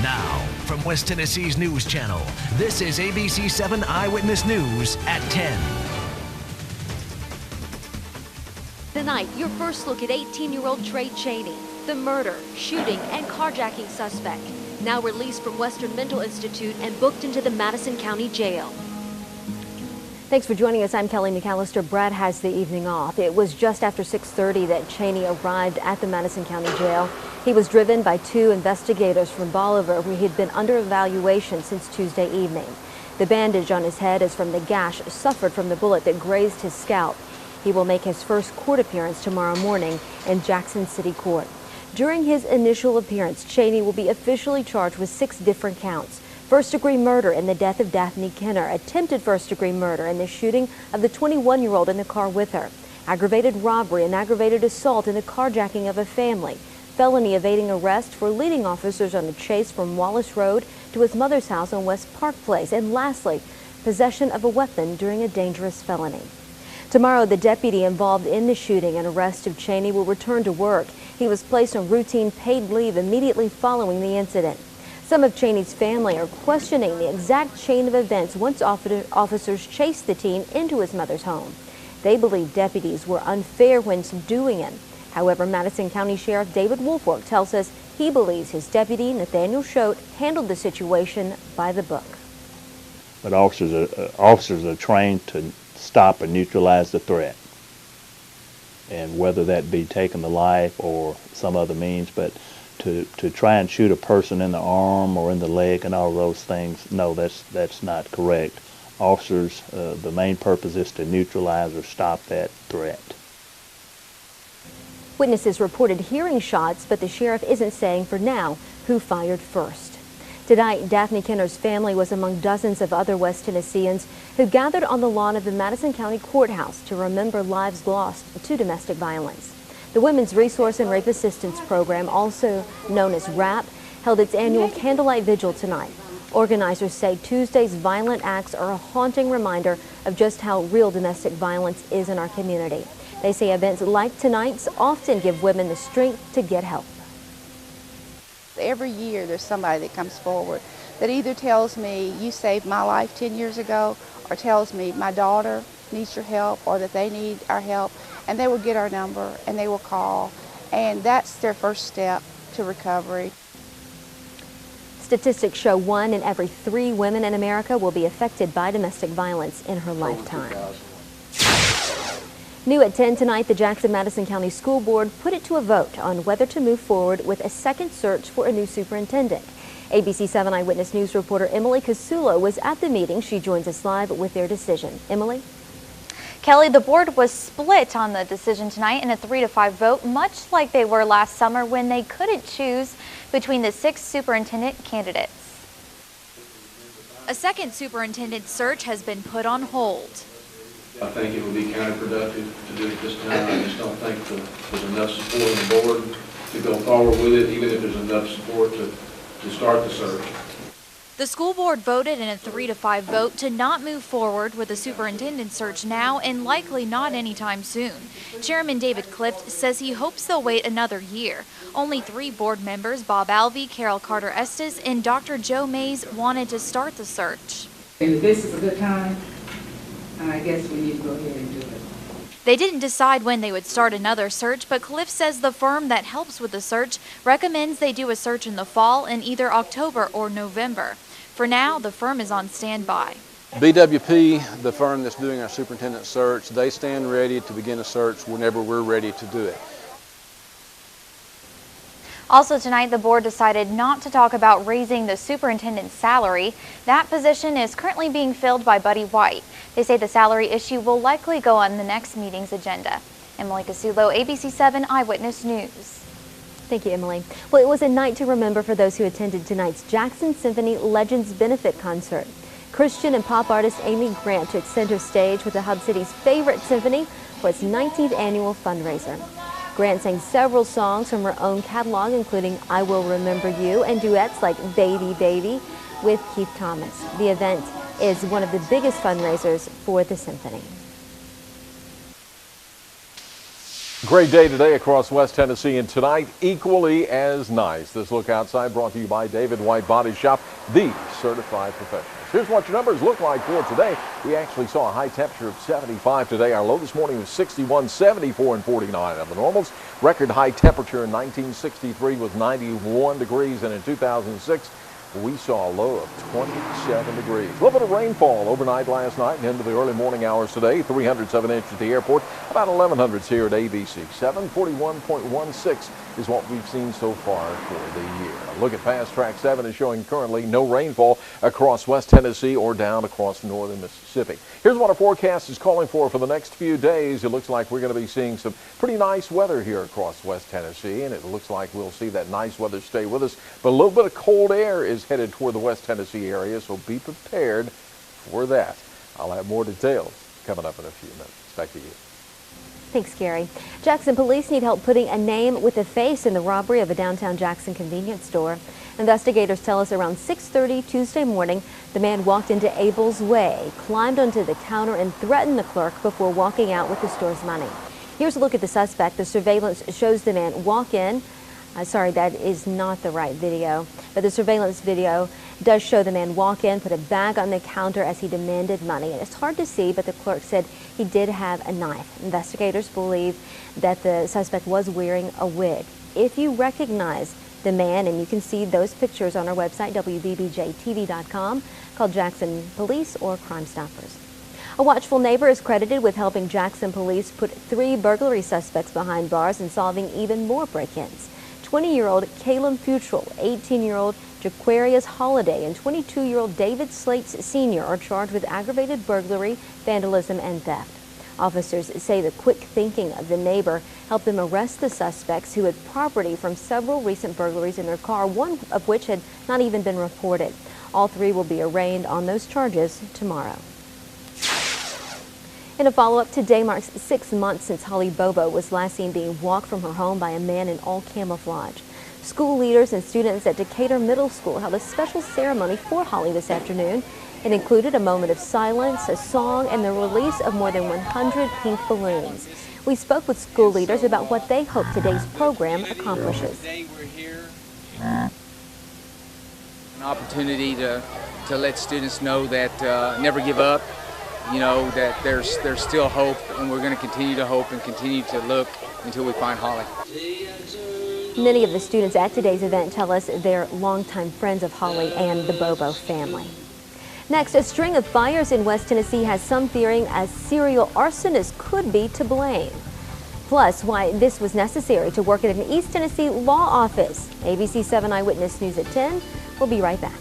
Now, from West Tennessee's News Channel, this is ABC 7 Eyewitness News at 10. Tonight, your first look at 18-year-old Trey Cheney, the murder, shooting, and carjacking suspect, now released from Western Mental Institute and booked into the Madison County Jail. Thanks for joining us. I'm Kelly McAllister. Brad has the evening off. It was just after 6:30 that Cheney arrived at the Madison County Jail. He was driven by two investigators from Bolivar, where he'd been under evaluation since Tuesday evening. The bandage on his head is from the gash suffered from the bullet that grazed his scalp. He will make his first court appearance tomorrow morning in Jackson City Court. During his initial appearance, Cheney will be officially charged with 6 different counts. First-degree murder in the death of Daphne Kenner, attempted first-degree murder in the shooting of the 21-year-old in the car with her, aggravated robbery and aggravated assault in the carjacking of a family, felony evading arrest for leading officers on a chase from Wallace Road to his mother's house on West Park Place, and lastly, possession of a weapon during a dangerous felony. Tomorrow, the deputy involved in the shooting and arrest of Cheney will return to work. He was placed on routine paid leave immediately following the incident. Some of Cheney's family are questioning the exact chain of events once officers chased the teen into his mother's home. They believe deputies were unfair when subduing him. However, Madison County Sheriff David Woolfolk tells us he believes his deputy, Nathaniel Choate, handled the situation by the book. But officers are trained to stop and neutralize the threat. And whether that be taking the life or some other means, but to try and shoot a person in the arm or in the leg and all those things, no, that's not correct. Officers, the main purpose is to neutralize or stop that threat. Witnesses reported hearing shots, but the sheriff isn't saying for now who fired first. Tonight, Daphne Kenner's family was among dozens of other West Tennesseans who gathered on the lawn of the Madison County Courthouse to remember lives lost to domestic violence. The Women's Resource and Rape Assistance Program, also known as WRAP, held its annual candlelight vigil tonight. Organizers say Tuesday's violent acts are a haunting reminder of just how real domestic violence is in our community. They say events like tonight's often give women the strength to get help. Every year there's somebody that comes forward that either tells me you saved my life 10 years ago, or tells me my daughter needs your help, or that they need our help, and they will get our number and they will call, and that's their first step to recovery. Statistics show 1 in every 3 women in America will be affected by domestic violence in her lifetime. New at 10 tonight, the Jackson-Madison County School Board put it to a vote on whether to move forward with a second search for a new superintendent. ABC 7 Eyewitness News reporter Emily Casulo was at the meeting. She joins us live with their decision. Emily? Kelly, the board was split on the decision tonight in a 3-5 vote, much like they were last summer when they couldn't choose between the 6 superintendent candidates. A second superintendent search has been put on hold. I think it would be counterproductive to do it this time. I just don't think there's enough support on the board to go forward with it, even if there's enough support to start the search. The school board voted in a 3-5 vote to not move forward with the superintendent search now, and likely not anytime soon. Chairman David Clift says he hopes they'll wait another year. Only 3 board members, Bob Alvey, Carol Carter Estes, and Dr. Joe Mays, wanted to start the search. And if this is a good time, I guess we need to go ahead and do it. They didn't decide when they would start another search, but Cliff says the firm that helps with the search recommends they do a search in the fall in either October or November. For now, the firm is on standby. BWP, the firm that's doing our superintendent search, they stand ready to begin a search whenever we're ready to do it. Also tonight, the board decided not to talk about raising the superintendent's salary. That position is currently being filled by Buddy White. They say the salary issue will likely go on the next meeting's agenda. Emily Casulo, ABC 7 Eyewitness News. Thank you, Emily. Well, it was a night to remember for those who attended tonight's Jackson Symphony Legends Benefit Concert. Christian and pop artist Amy Grant took center stage with the Hub City's favorite symphony for its 19th annual fundraiser. Grant sang several songs from her own catalog, including I Will Remember You and duets like Baby Baby with Keith Thomas. The event is one of the biggest fundraisers for the symphony. Great day today across West Tennessee, and tonight equally as nice. This look outside brought to you by David White Body Shop, the certified professionals. Here's what your numbers look like for today. We actually saw a high temperature of 75 today. Our low this morning was 61, 74, and 49 of the normals. Record high temperature in 1963 was 91 degrees, and in 2006, we saw a low of 27 degrees. A little bit of rainfall overnight last night and into the early morning hours today. 307 inches at the airport, about 1100s here at ABC. 741.16 is what we've seen so far for the year. A look at Fast Track 7 is showing currently no rainfall across West Tennessee or down across northern Mississippi. Here's what our forecast is calling for the next few days. It looks like we're going to be seeing some pretty nice weather here across West Tennessee, and it looks like we'll see that nice weather stay with us. But a little bit of cold air is headed toward the West Tennessee area, so be prepared for that. I'll have more details coming up in a few minutes. Back to you. Thanks, Gary. Jackson police need help putting a name with a face in the robbery of a downtown Jackson convenience store. Investigators tell us around 6:30 Tuesday morning, the man walked into Abel's Way, climbed onto the counter, and threatened the clerk before walking out with the store's money. Here's a look at the suspect. The surveillance shows the man walk in. Sorry, that is not the right video, but the surveillance video does show the man walk in, put a bag on the counter as he demanded money. And it's hard to see, but the clerk said he did have a knife. Investigators believe that the suspect was wearing a wig. If you recognize the man, and you can see those pictures on our website, WBBJTV.com, call Jackson Police or Crime Stoppers. A watchful neighbor is credited with helping Jackson Police put 3 burglary suspects behind bars and solving even more break-ins. 20-year-old Caleb Futrell, 18-year-old Jaquarius Holiday, and 22-year-old David Slates Sr. are charged with aggravated burglary, vandalism, and theft. Officers say the quick thinking of the neighbor helped them arrest the suspects, who had property from several recent burglaries in their car, one of which had not even been reported. All 3 will be arraigned on those charges tomorrow. In a follow-up, today marks 6 months since Holly Bobo was last seen being walked from her home by a man in all camouflage. School leaders and students at Decatur Middle School held a special ceremony for Holly this afternoon. It included a moment of silence, a song, and the release of more than 100 pink balloons. We spoke with school leaders about what they hope today's program accomplishes. Today we're here, an opportunity to let students know that never give up. You know, that there's still hope, and we're going to continue to hope and continue to look until we find Holly. Many of the students at today's event tell us they're longtime friends of Holly and the Bobo family. Next, a string of fires in West Tennessee has some fearing a serial arsonist could be to blame. Plus, why this was necessary to work at an East Tennessee law office. ABC 7 Eyewitness News at 10. We'll be right back.